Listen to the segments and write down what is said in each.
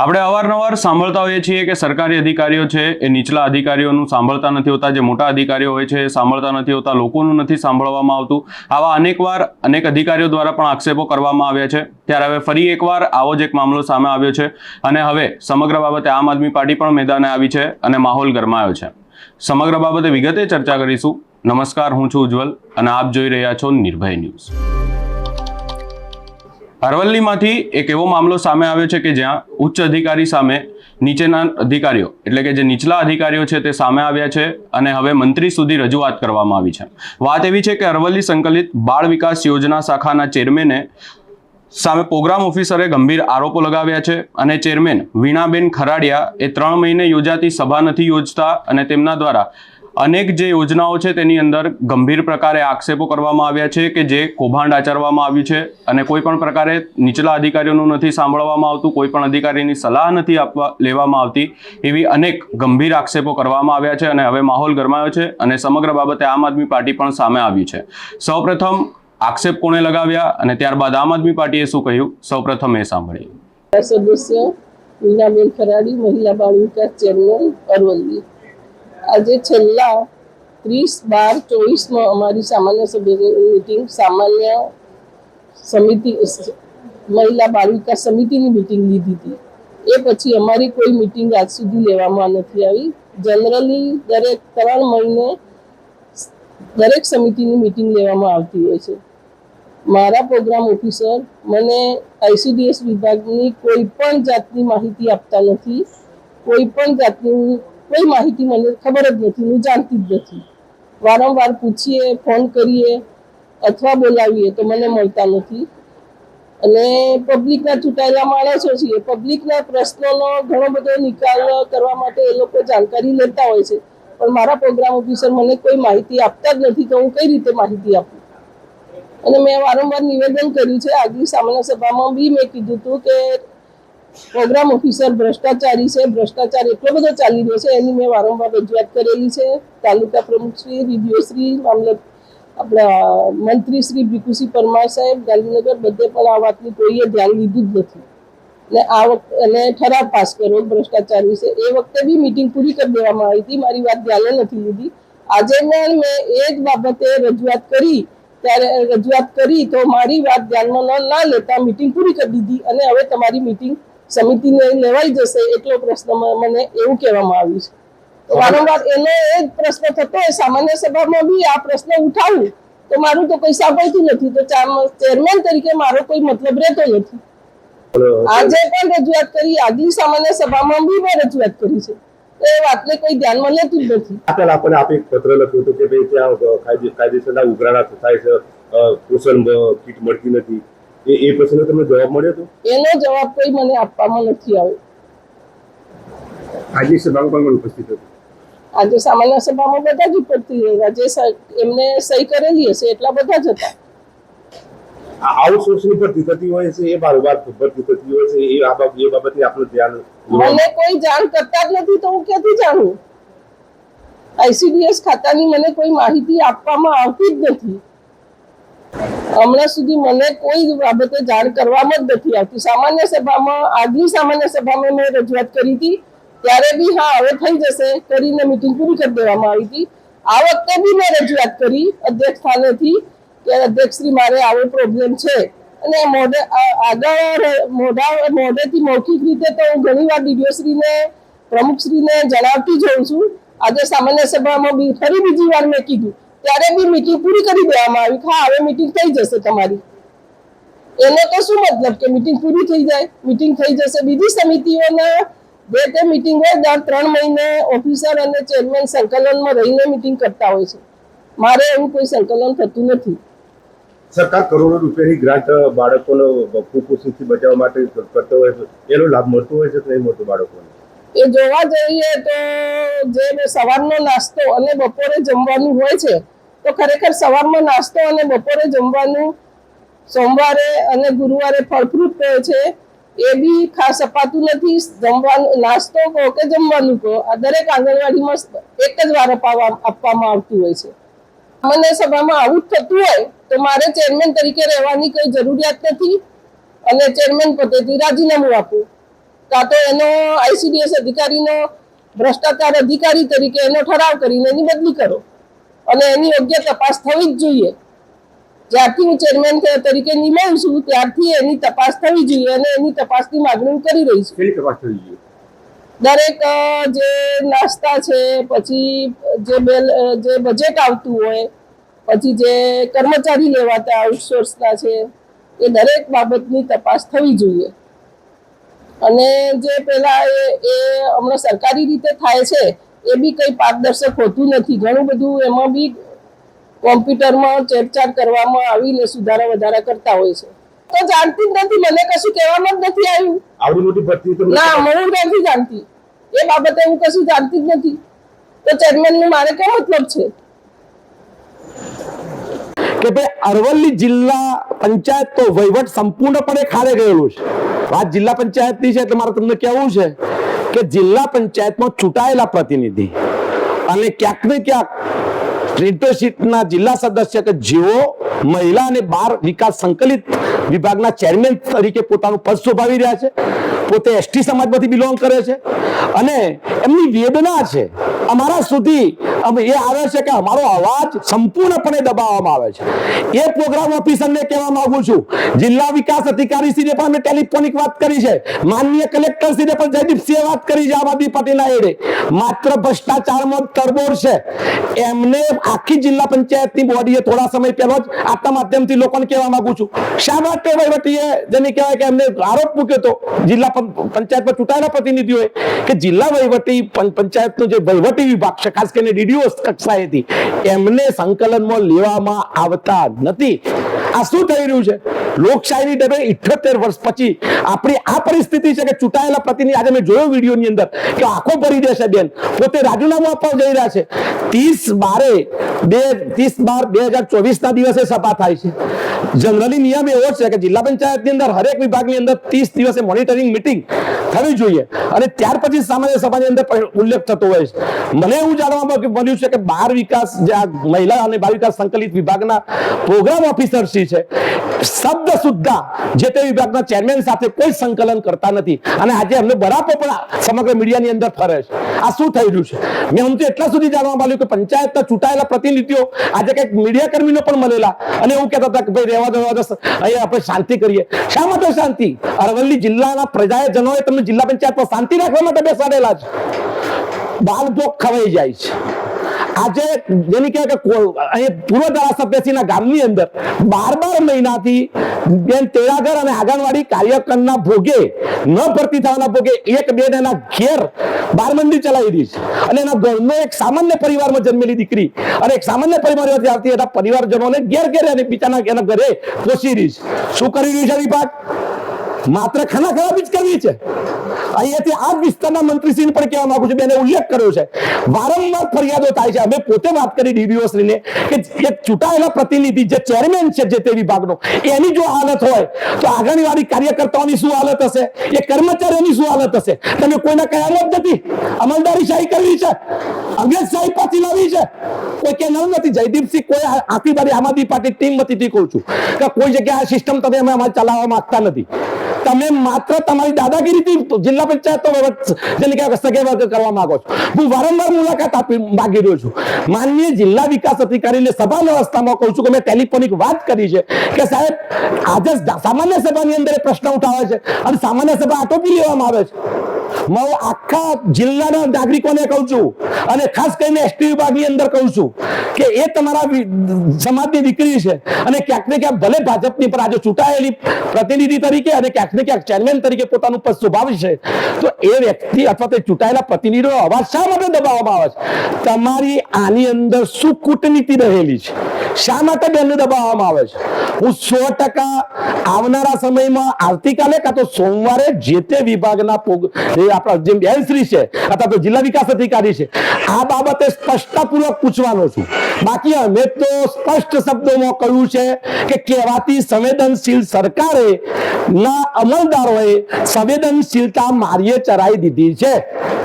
આપણે અવારનવાર સાંભળતા હોઈએ છીએ કે સરકારી અધિકારીઓ છે એ નીચલા અધિકારીઓનું સાંભળતા નથી હોતા, જે મોટા અધિકારીઓ હોય છે એ સાંભળતા નથી હોતા, લોકોનું નથી સાંભળવામાં આવતું. આવા અનેક અધિકારીઓ દ્વારા પણ આક્ષેપો કરવામાં આવ્યા છે. ત્યારે હવે ફરી એકવાર આવો જ એક મામલો સામે આવ્યો છે અને હવે સમગ્ર બાબતે આમ આદમી પાર્ટી પણ મેદાને આવી છે અને માહોલ ગરમાયો છે. સમગ્ર બાબતે વિગતે ચર્ચા કરીશું. નમસ્કાર, હું છું ઉજ્જવલ અને આપ જોઈ રહ્યા છો નિર્ભય ન્યૂઝ. અરવલ્લીમાંથી એક એવો મામલો સામે આવ્યો છે કે જ્યાં ઉચ્ચ અધિકારી સામે નીચેના અધિકારીઓ એટલે કે જે નીચલા અધિકારીઓ છે તે સામે આવ્યા છે અને હવે મંત્રી સુધી રજૂઆત કરવામાં આવી છે. વાત એવી છે કે અરવલ્લી સંકલિત બાળ વિકાસ યોજના શાખાના ચેરમેને સામે પ્રોગ્રામ ઓફિસરે ગંભીર આરોપો લગાવ્યા છે અને ચેરમેન વીણાબેન ખરાડિયા એ 3 મહિને યોજાતી સભા નથી યોજતા અને તેમના દ્વારા અનેક જે યોજનાઓ છે તેની અંદર ગંભીર પ્રકારે આક્ષેપો કરવામાં આવ્યા છે કે જે કૌભાંડ આચરવામાં આવ્યું છે અને કોઈ પણ પ્રકારે નીચલા અધિકારીઓનું નથી સાંભળવામાં આવતું, કોઈ પણ અધિકારીની સલાહ નથી લેવામાં આવતી, એવી અનેક ગંભીર આક્ષેપો કરવામાં આવ્યા છે અને હવે માહોલ ગરમાયો છે અને સમગ્ર બાબતે આમ આદમી પાર્ટી પણ સામે આવી છે. સૌપ્રથમ આક્ષેપ કોણે લગાવ્યા અને ત્યારબાદ આમ આદમી પાર્ટીએ શું કહ્યું, સૌપ્રથમ એ સાંભળીએ. સદસ્ય વીણાબેન ખરાડી, મહિલા બાળ વિકાસ ચેરમેન, અરવલ્લી. આજે છેલ્લા 30/12/24 અમારી સામાન્ય સભ્યની મિટિંગ, સામાન્ય સમિતિ, મહિલા બાળ વિકાસ સમિતિની મિટિંગ લીધી હતી. એ પછી અમારી કોઈ મિટિંગ આજ સુધી લેવામાં નથી આવી. જનરલી દરેક 3 મહિને દરેક સમિતિની મિટિંગ લેવામાં આવતી હોય છે. મારા પ્રોગ્રામ ઓફિસર મને ICDS વિભાગની કોઈ પણ જાતની માહિતી આપતા નથી. કોઈ પણ જાતની કોઈ માહિતી મને ખબર જ નથી, હું જાણતી જ નથી. વારંવાર પૂછીએ, ફોન કરીએ અથવા બોલાવીએ તો મને મળતા નથી. અને પબ્લિકના ચૂંટાયેલા માણસો છીએ, પબ્લિકના પ્રશ્નોનો ઘણો બધો નિકાલ કરવા માટે એ લોકો જાણકારી લેતા હોય છે, પણ મારા પ્રોગ્રામ ઓફિસર મને કોઈ માહિતી આપતા જ નથી, તો હું કઈ રીતે માહિતી આપું? અને મેં વારંવાર નિવેદન કર્યું છે. આગલી સામાન્ય સભામાં બી મેં કીધું હતું કે પ્રોગ્રામ ઓફિસર ભ્રષ્ટાચારી છે, ભ્રષ્ટાચાર એટલો બધો ચાલી રહ્યો છે, એની મેં વારંવાર રજૂઆત કરેલી છે. તાલુકા પ્રમુખશ્રી, ડીડીઓશ્રી, આપણા મંત્રી શ્રી ભીખુસિંહ પરમાર સાહેબ, ગાંધીનગર, બધે પણ આ વાતની કોઈએ ધ્યાન લીધું જ નથી. ને આ વખતે એને ઠરાવ પાસ કર્યો ભ્રષ્ટાચાર વિશે. એ વખતે બી મિટિંગ પૂરી કરી દેવામાં આવી હતી, મારી વાત ધ્યાને નથી લીધી. આજે મેં એ જ બાબતે રજૂઆત કરી તો મારી વાત ધ્યાનમાં ના લેતા મિટિંગ પૂરી કરી દીધી અને હવે તમારી મિટિંગ સમિતિને લેવાઈ જશે એટલો પ્રશ્ન મને એવું કહેવામાં આવ્યું છે. વારંવાર એનો એ જ પ્રશ્ન થતો હોય, સામાન્ય સભામાં બી આ પ્રશ્ન ઉઠાવું તો મારું તો કોઈ સાંભળતું નથી, તો ચેરમેન તરીકે મારો કોઈ મતલબ રહેતો નથી. આજે પણ રજૂઆત કરી, આગલી સામાન્ય સભામાં બી મેં રજૂઆત કરી છે. એ વાતને કોઈ ધ્યાનમાં લેતું જ નથી. આપણે આપે એક પત્ર લખ્યું હતું કે ભાઈ ત્યાં કાયદેસરના ઉઘરાણા થાય છે, પોષણ કીટ મળતી નથી. એ પ્રશ્નનો તમને જવાબ મળ્યો હતો? એનો જવાબ કોઈ મને આપવામાં નથી આવ્યો. આજની સભામાં પણ ઉપસ્થિત હતું? આજે સામાન્ય સભામાં બધા જ ઉપસ્થિત હતા, જે એમને સહી કરેલી હશે એટલા બધા જ હતા. આઉટસોર્સની ભરતી થતી હોય છે, એ બારોબાર ભરતી થતી હોય છે, એ બાબતે આપણું ધ્યાન મને કોઈ જાણ કરતા જ નથી, તો હું ક્યાંથી જાણું? ICDS ખાતાની મને કોઈ માહિતી આપવામાં આવતી જ નથી. હમણાં સુધી મને કોઈ બાબતે જાણ કરવામાં જ નથી આવતી. સામાન્ય સભામાં, આગલી સામાન્ય સભામાં મેં રજૂઆત કરી હતી ત્યારે બી હા હવે થઈ જશે કરીને મિટિંગ પૂરી કરી દેવામાં આવી હતી. આ વખતે બી મેં રજૂઆત કરી અધ્યક્ષ સ્થાનેથી કે અધ્યક્ષશ્રી મારે આવો પ્રોબ્લેમ છે. અને મોઢેથી મૌખિક રીતે તો હું ઘણીવાર ડીડીઓશ્રીને, પ્રમુખશ્રીને જણાવતી જોઉં છું. આજે સામાન્ય સભામાં બી ફરી બીજી વાર મેં કીધું ત્યારે બી મિટિંગ પૂરી કરી દેવામાં આવી. હા હવે મિટિંગ થઈ જશે તમારી. એનો તો શું મતલબ કે મિટિંગ પૂરી થઈ જાય? મિટિંગ થઈ જશે. બીજી સમિતિઓના જે તે મિટિંગ હોય દર 3 મહિને ઓફિસર અને ચેરમેન સંકલનમાં રહીને મિટિંગ કરતા હોય છે. મારે એવું કોઈ સંકલન થતું નથી. સરકાર કરોડો રૂપિયાની ગ્રાન્ટ બાળકોને કુપોષણથી બચાવવા માટે કરતો હોય છે, એનો લાભ મળતો હોય છે કે નહીં મળતો બાળકોને? એ જોવા જઈએ તો જે સવારનો નાસ્તો અને બપોરે જમવાનું હોય છે, તો ખરેખર સવારમાં નાસ્તો અને બપોરે જમવાનું સોમવારે અને ગુરુવારે ફળ ફ્રૂટ કહે છે, એ બી ખાસ અપાતું નથી. જમવાનું, નાસ્તો કહો કે જમવાનું કહો, આ દરેક આંગણવાડીમાં એક જ વાર આપવામાં આવતું હોય છે. સામાન્ય સભામાં આવું જ થતું હોય તો મારે ચેરમેન તરીકે રહેવાની કોઈ જરૂરિયાત નથી અને ચેરમેન પદેથી રાજીનામું આપું. કાં તો એનો ICDS અધિકારીનો ભ્રષ્ટાચાર અધિકારી તરીકે એનો ઠરાવ કરીને એની બદલી કરો અને એની યોગ્ય તપાસ થવી જ જોઈએ. જ્યારથી હું ચેરમેન તરીકે નિમાવું છું ત્યારથી એની તપાસ થવી જોઈએ અને એની તપાસની માગણી હું કરી રહી છું. કેવી તપાસ થવી જોઈએ? દરેક જે નાસ્તા છે, પછી જે બજેટ આવતું હોય, પછી જે કર્મચારી લેવાતા આઉટસોર્સના છે, એ દરેક બાબતની તપાસ થવી જોઈએ. અને જે પેલા એ હમણાં સરકારી રીતે થાય છે એ બી કંઈ પારદર્શક હોતું નથી. ઘણું બધું એમાં બી કોમ્પ્યુટરમાં ચેરચાર કરવામાં આવીને સુધારા વધારા કરતા હોય છે. તો જાણતી જ નથી, મને કશું કહેવામાં જ નથી આવ્યું. આવડી મોટી ભરતી તો ના, હું નથી જાણતી એ બાબતે, હું કશું જાણતી જ નથી. તો ચેરમેનનું મારે કયો મતલબ છે કે ભાઈ અરવલ્લી જિલ્લા પંચાયત તો વહીવટ સંપૂર્ણપણે ખાડે ગયેલું છે. વાત જિલ્લા પંચાયતની છે એટલે મારે તમને કહેવું છે કે જિલ્લા પંચાયતમાં ચૂંટાયેલા પ્રતિનિધિ અને ક્યાંક ને ક્યાંક લીડરશીપના જિલ્લા સદસ્ય કે જેઓ મહિલા અને બાળ વિકાસ સંકલિત વિભાગના ચેરમેન તરીકે પોતાનું પદ શોભાવી રહ્યા છે, પોતે એસટી સમાજમાંથી બિલોંગ કરે છે અને એમની વેદના છે અમારા સુધી એ આવે છે કે અમારો અવાજ સંપૂર્ણપણે દબાવવામાં આવે છે. એ પ્રોગ્રામ ઓફિસરને કહેવા માંગુ છું, જિલ્લા વિકાસ અધિકારી શ્રીને પણ અમે ટેલિફોનિક વાત કરી છે, માનનીય કલેક્ટર શ્રીને પણ જયદીપસિંહે વાત કરી છે. આમ આદમી પાર્ટીના એડે માત્ર ભ્રષ્ટાચારમાં તરબોળ છે. એમને આખી જિલ્લા પંચાયતની બોડીએ થોડા સમય પહેલો જ આપના માધ્યમથી લોકોને કહેવા માંગુ છું, શા માટે વહીવટીએ જેને કહેવાય કે એમને આરોપ મૂક્યો હતો જિલ્લા પંચાયતમાં ચૂંટાયેલા પ્રતિનિધિઓએ કે જિલ્લા વહીવટી પંચાયતનો જે વહીવટી વિભાગ છે, ખાસ કરીને ડીડીઓ કક્ષાએથી એમને સંકલનમાં લેવામાં આવતા નથી. આ શું થઈ રહ્યું છે? લોકશાહીની ડબે 78 વર્ષ પછી આપણી આ પરિસ્થિતિ છે કે ચૂંટાયેલા પ્રતિનિધિ, આજે મેં જોયો વિડીયોની અંદર કે આંખો ભરી દેશે બેન, પોતે રાજીનામું આપવા જઈ રહ્યા છે. 30/12/2024 ના દિવસે સભા થાય છે. જનરલી નિયમ એવો છે કે જિલ્લા પંચાયતની અંદર હરેક વિભાગની અંદર 30 દિવસે મોનિટરિંગ મીટિંગ થવી જોઈએ અને ત્યાર પછી સામાન્ય સભાની અંદર ઉલ્લેખ થતો હોય છે. મને એવું જાણવા મળ્યું છે કે બાળ વિકાસ, જે આ મહિલા અને બાળ વિકાસ સંકલિત વિભાગના પ્રોગ્રામ ઓફિસર છે, શબ્દ સુદ્ધા જે તે વિભાગના ચેરમેન સાથે કોઈ સંકલન કરતા નથી અને આજે એમને બરાબર પણ સમગ્ર મીડિયાની અંદર ફરે છે. આ શું થઈ રહ્યું છે? મેં અમને એટલા સુધી જાણવા મળ્યું કે પંચાયતના ચૂંટાયેલા પ્રતિનિધિઓ આજે કંઈક મીડિયા કર્મીનો પણ મળેલા અને એવું કહેતા હતા કે ભાઈ રહેવા દો, અહીંયા આપણે શાંતિ કરીએ. શા માટે શાંતિ? અરવલ્લી જિલ્લાના પ્રજાજનોએ તમને જિલ્લા પંચાયતમાં શાંતિ રાખવા માટે બેસાડેલા છે. બાળભોગ ખવાઈ જાય છે. આજે જેની કહેવાય કે અહીં પૂર્વ ધારાસભ્યશ્રીના ગામની અંદર 12 મહિનાથી બેન તેડાગર અને આંગણવાડી કાર્યકરના ભોગે ન ભરતી થવાના ભોગે એક બેન એના ઘેર બારમંદી ચલાવી રહી છે અને એના ઘરનો એક સામાન્ય પરિવારમાં જન્મેલી દીકરી અને એક સામાન્ય પરિવારમાંથી આવતી એના પરિવારજનોને ઘેર અને બીજાના એના ઘરે પોષી રહી છે. શું કરી રહ્યું છે વિભાગ? માત્ર ખાના ખરાબી જ કરવી છે. અહીંયાથી આ વિસ્તારના મંત્રીશ્રીને પણ કહેવા માંગુ છું, બેને ઉલ્લેખ કર્યો છે, વારંવાર ફરિયાદો થાય છે. અમે પોતે વાત કરી ડીડીઓ શ્રીને કે એક ચૂંટાયેલા પ્રતિનિધિ જે ચેરમેન છે જે તે વિભાગનો, એની જો હાલત હોય તો આંગણવાડી કાર્યકર્તાઓની શું હાલત હશે, એ કર્મચારીઓની શું હાલત હશે? તમે કોઈના કહેવાનો જ નથી. અમલદારી શાહી કરવી છે, અંગ્રેજશાહી પાછી લાવી છે. કોઈ કે નથી જયદીપસિંહ કોઈ આખી બારી આમ આદમી પાર્ટી ટીમ વતીથી કહું છું કે કોઈ જગ્યાએ આ સિસ્ટમ તમે અમે અમારે ચલાવવા માંગતા નથી. તમે માત્ર તમારી દાદાગીરીથી જિલ્લા પંચાયત જેને કહેવાય કરવા માંગો છો. હું વારંવાર મુલાકાત આપી માગી રહ્યો છું. માનનીય જિલ્લા વિકાસ અધિકારીને સભાના અવસ્થામાં કહું છું કે મેં ટેલિફોનિક વાત કરી છે કે સાહેબ આજે સામાન્ય સભાની અંદર પ્રશ્ન ઉઠાવે છે અને સામાન્ય સભા આટોપી લેવામાં આવે છે. હું આખા જિલ્લાના નાગરિકોને કહું છું અને ખાસ કરીને એસટી વિભાગની અંદર કહું છું કે એ તમારા સમાજની દીકરી છે અને ક્યાંક ને ક્યાંક ભલે ભાજપની પર આજે ચૂંટાયેલી પ્રતિનિધિ તરીકે અને ક્યાંક ને ક્યાંક ચેરમેન તરીકે પોતાનું પદ શોભાવે છે, તો એ વ્યક્તિ અથવા તે ચૂંટાયેલા પ્રતિનિધિનો અવાજ શા માટે દબાવવામાં આવે છે? તમારી આની અંદર શું કૂટનીતિ રહેલી છે? શા માટે બેનને દબાવવામાં આવે છે? હું 100% આવનારા સમયમાં આવતીકાલે કાં તો સોમવારે જે તે વિભાગના આપણા જે બેનશ્રી છે અથવા તો જિલ્લા વિકાસ અધિકારી છે આ બાબતે સ્પષ્ટતાપૂર્વક પૂછવાનો છું. બાકી અમે તો સ્પષ્ટ શબ્દોમાં કહ્યું છે કે કહેવાતી સંવેદનશીલ સરકારે ના અમલદારોએ સંવેદનશીલતા મારીએ ચરાઈ દીધી છે.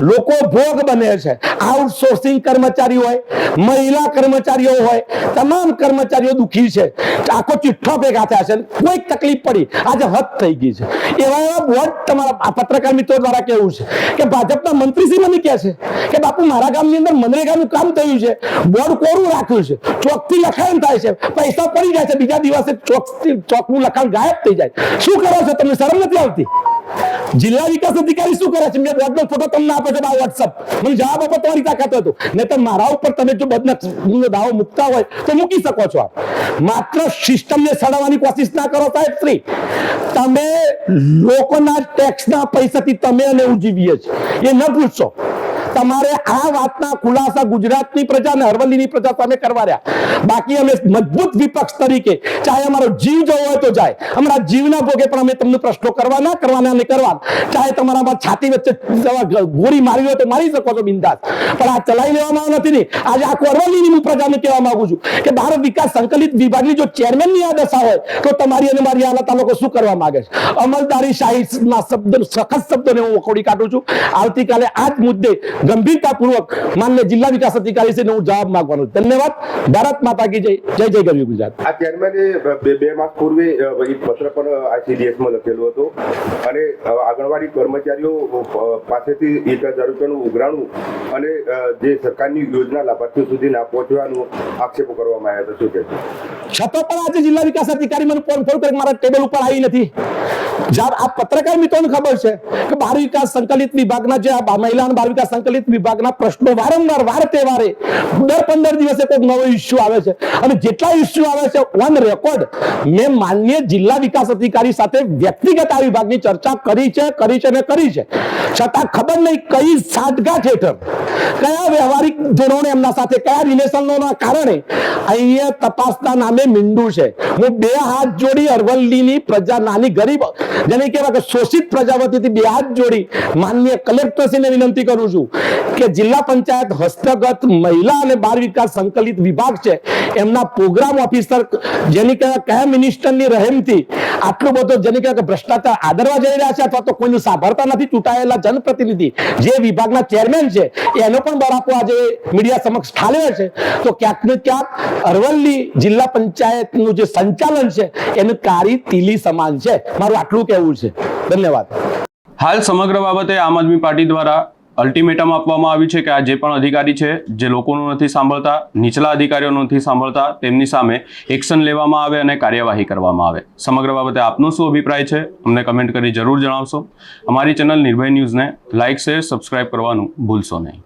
લોકો ભોગ બને છે. આઉટસોર્સિંગ કર્મચારી હોય, મહિલા કર્મચારીઓ હોય, તમામ કર્મચારીઓ દુઃખી છે, આખો ચિઠ્ઠો ભેગા થયા છે, કોઈક તકલીફ પડી, આજે હદ થઈ ગઈ છે. એવા બોર્ડ તમારા આ પત્રકાર મિત્રો દ્વારા કેવું છે કે ભાજપના મંત્રીશ્રી મને કહે છે કે બાપુ મારા ગામની અંદર મનરેગાનું કામ થયું છે, બોર્ડ કોરું રાખ્યું છે, ચોકથી લખાણ થાય છે, પૈસા પડી જાય છે, બીજા દિવસે ચોકનું લખાણ ગાયબ થઈ જાય. શું કરો છો? તમને શરમ નથી આવતી? જિલ્લા વિકાસ અધિકારી શું કરે છે? મેં બોર્ડનો ફોટો તમને આપે છે વોટ્સઅપ, મને જવાબ આપો તમારી તાકાત હોય તો, નહીં તો મારા ઉપર તમે જો બદનક્ષીનો દાવો મૂકતા હોય તો મૂકી શકો છો. આપ માત્ર સિસ્ટમને સડાવવાની કોશિશ ના કરો સાહેબ શ્રી. તમે લોકોના ટેક્સના પૈસાથી તમે અને હું જીવીએ છીએ, એ ન ભૂલશો. તમારે આ વાતના ખુલાસા ગુજરાતની પ્રજા અને અરવલ્લીની પ્રજા સામે કરવા રહ્યા. બાકી અમે મજબૂત વિપક્ષ તરીકે ચાહે અમારો જીવ જવો હોય તો જાય, અમારા જીવના ભોગે પણ અમે તમને પ્રશ્નો કરવાના નહીં કરવા. ચાહે તમારા છાતી વચ્ચે ગોળી મારવી હોય તો મારી શકો છો બિંદાસ, પણ આ ચલાવી લેવામાં નથી. ને આજે આખું અરવલ્લીની હું પ્રજાને કહેવા માંગુ છું કે ભારત વિકાસ સંકલિત વિભાગની જો ચેરમેનની આ દશા હોય તો તમારી અને મારી હાલત આ લોકો શું કરવા માંગે છે? અમલદારી શાહીના શબ્દ, સખત શબ્દોને હું વખોડી કાઢું છું. આવતીકાલે આ જ મુદ્દે ગંભીરતાપૂર્વક માન્ય જિલ્લા વિકાસ અધિકારી છે હું જવાબ માંગવાનો. ધન્યવાદ. ભારત માતા કી જય. જય જય ગરવી ગુજરાત. આ ચેરમેને બે માસ પૂર્વે એક પત્ર પણ ICDS માં લખેલું હતું અને આંગણવાડી કર્મચારીઓ પાસેથી 1000 રૂપિયાનું ઉઘરાણું અને જે સરકારની યોજના લાભાર્થીઓ સુધી ના પહોંચવાનું આક્ષેપો કરવામાં આવ્યા હતા. શું કહેશો? છતાં પણ આજે જિલ્લા વિકાસ અધિકારી મને ફોન કરી મારા ટેબલ ઉપર આવી નથી. જ્યારે આ પત્રકાર મિત્રોને ખબર છે કે બાળ વિકાસ સંકલિત વિભાગના જે મહિલા અને બાળ વિકાસ સંકલિત વિભાગના પ્રશ્નો વારંવાર વાર તહેવારે દર 15 દિવસે કોઈ નવો ઇસ્યુ આવે છે, અને જેટલા ઇસ્યુ આવે છે ઓન રેકોર્ડ મેં માન્ય જિલ્લા વિકાસ અધિકારી સાથે વ્યક્તિગત આ વિભાગની ચર્ચા કરી છે. છતાં ખબર નહીં કઈ સાઠગાંઠ હેઠળ, કયા વ્યવહારિક ધોરણે એમના સાથે, કયા રિલેશનોના કારણે અહીંયા તપાસના નામે મીંડું છે. હું બે હાથ જોડી અરવલ્લીની પ્રજા, નાની ગરીબ જેને કહેવાય કે શોષિત પ્રજા વતીથી બે હાથ જોડી માનનીય કલેક્ટરશ્રીને વિનંતી કરું છું કે જિલ્લા પંચાયત હસ્તગત મહિલા અને બાળ વિકાસ સંકલિત વિભાગ છે, એમના પ્રોગ્રામ ઓફિસર જેની કયા મિનિસ્ટરની રહેમથી આટલું બધું જેને કહેવાય કે ભ્રષ્ટાચાર આદરવા જઈ રહ્યા છે અથવા તો કોઈનું સાંભળતા નથી, ચૂંટાયેલા જનપ્રતિનિધિ જે વિભાગના ચેરમેન છે એનો પણ બરાબર આજે મીડિયા સમક્ષ ઠાલવે છે. તો ક્યાંક ને ક્યાંક અરવલ્લી જિલ્લા પંચાયતનું જે સંચાલન છે એનું કાળી તીલી સમાન છે. મારું આટલું કહેવું છે. ધન્યવાદ. હાલ સમગ્ર બાબતે આમ આદમી પાર્ટી દ્વારા અલ્ટિમેટમ આપવામાં આવ્યું છે કે આ જે પણ અધિકારી છે જે લોકોનું નથી સાંભળતા, નીચલા અધિકારીઓનું નથી સાંભળતા, તેમની સામે એક્શન લેવામાં આવે અને કાર્યવાહી કરવામાં આવે. સમગ્ર બાબતે આપનો શું અભિપ્રાય છે અમને કમેન્ટ કરી જરૂર જણાવશો. અમારી ચેનલ નિર્ભય ન્યૂઝને લાઇક, શેર, સબસ્ક્રાઇબ કરવાનું ભૂલશો નહીં.